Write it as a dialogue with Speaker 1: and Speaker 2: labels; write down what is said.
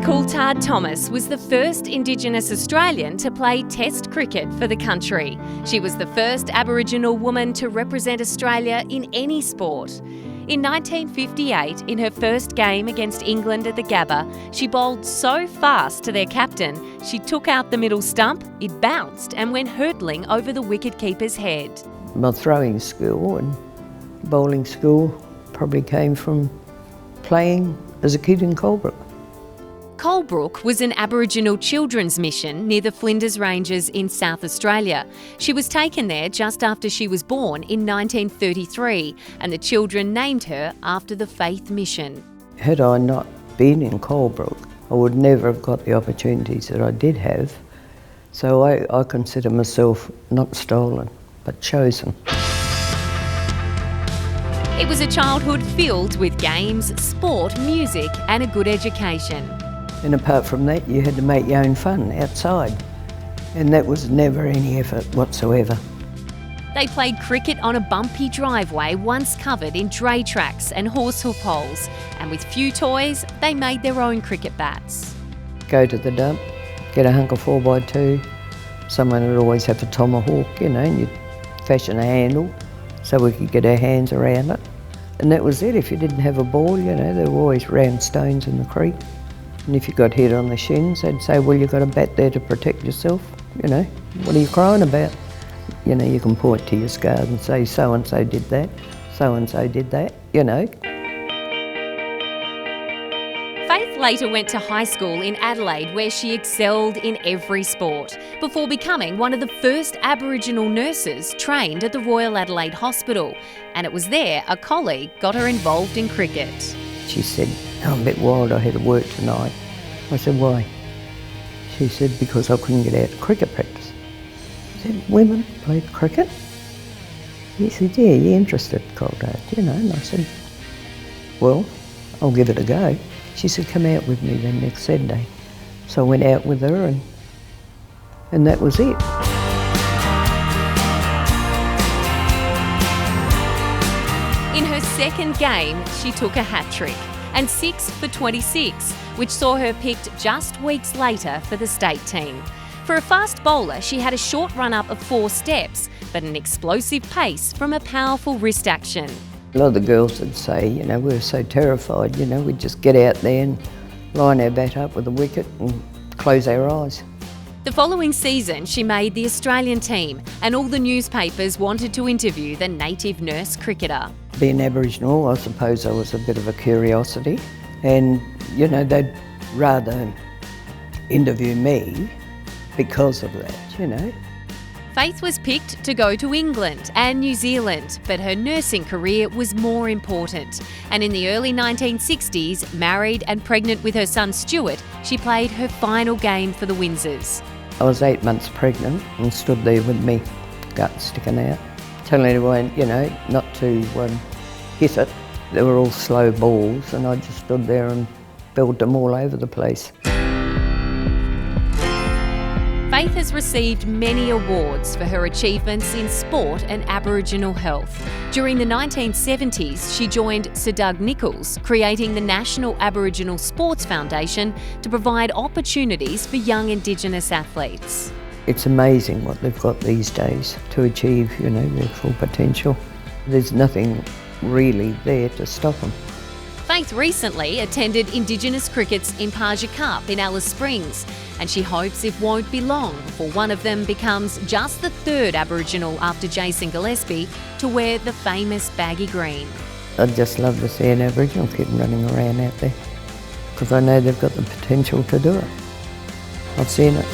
Speaker 1: Coulthard Thomas was the first Indigenous Australian to play Test cricket for the country. She was the first Aboriginal woman to represent Australia in any sport. In 1958, in her first game against England at the Gabba, she bowled so fast to their captain, she took out the middle stump, it bounced and went hurtling over the wicket-keeper's head.
Speaker 2: My throwing skill and bowling skill probably came from playing as a kid in Colebrook.
Speaker 1: Colebrook was an Aboriginal children's mission near the Flinders Ranges in South Australia. She was taken there just after she was born in 1933, and the children named her after the faith mission.
Speaker 2: Had I not been in Colebrook, I would never have got the opportunities that I did have. So I consider myself not stolen, but chosen.
Speaker 1: It was a childhood filled with games, sport, music and a good education.
Speaker 2: And apart from that, you had to make your own fun outside. And that was never any effort whatsoever.
Speaker 1: They played cricket on a bumpy driveway once covered in dray tracks and horsehoof holes. And with few toys, they made their own cricket bats.
Speaker 2: Go to the dump, get a hunk of 4x2. Someone would always have a tomahawk, and you'd fashion a handle so we could get our hands around it. And that was it. If you didn't have a ball, there were always round stones in the creek. And if you got hit on the shins, they'd say, well, you've got a bat there to protect yourself. What are you crying about? You can point to your scars and say, so-and-so did that, so-and-so did that,
Speaker 1: Faith later went to high school in Adelaide, where she excelled in every sport, before becoming one of the first Aboriginal nurses trained at the Royal Adelaide Hospital. And it was there a colleague got her involved in cricket.
Speaker 2: She said, I'm a bit wild, I had to work tonight. I said, why? She said, because I couldn't get out to cricket practice. I said, women played cricket? He said, yeah, you interested, Coulthard, and I said, well, I'll give it a go. She said, come out with me then next Saturday. So I went out with her and that was it.
Speaker 1: In her second game, she took a hat-trick and 6 for 26, which saw her picked just weeks later for the state team. For a fast bowler, she had a short run-up of 4 steps, but an explosive pace from a powerful wrist action.
Speaker 2: A lot of the girls would say, we were so terrified, we'd just get out there and line our bat up with a wicket and close our eyes.
Speaker 1: The following season, she made the Australian team, and all the newspapers wanted to interview the native nurse cricketer.
Speaker 2: Being Aboriginal, I suppose I was a bit of a curiosity, and they'd rather interview me because of that,
Speaker 1: Faith was picked to go to England and New Zealand, but her nursing career was more important. And in the early 1960s, married and pregnant with her son Stuart, she played her final game for the Windsors.
Speaker 2: I was 8 months pregnant and stood there with me gut sticking out, telling everyone, not to hit it. They were all slow balls and I just stood there and belled them all over the place.
Speaker 1: Faith has received many awards for her achievements in sport and Aboriginal health. During the 1970s, she joined Sir Doug Nicholls, creating the National Aboriginal Sports Foundation to provide opportunities for young Indigenous athletes.
Speaker 2: It's amazing what they've got these days to achieve, their full potential. There's nothing really there to stop them.
Speaker 1: Faith recently attended Indigenous Cricket's Imparja Cup in Alice Springs, and she hopes it won't be long before one of them becomes just the third Aboriginal after Jason Gillespie to wear the famous baggy green.
Speaker 2: I'd just love to see an Aboriginal kid running around out there because I know they've got the potential to do it. I've seen it.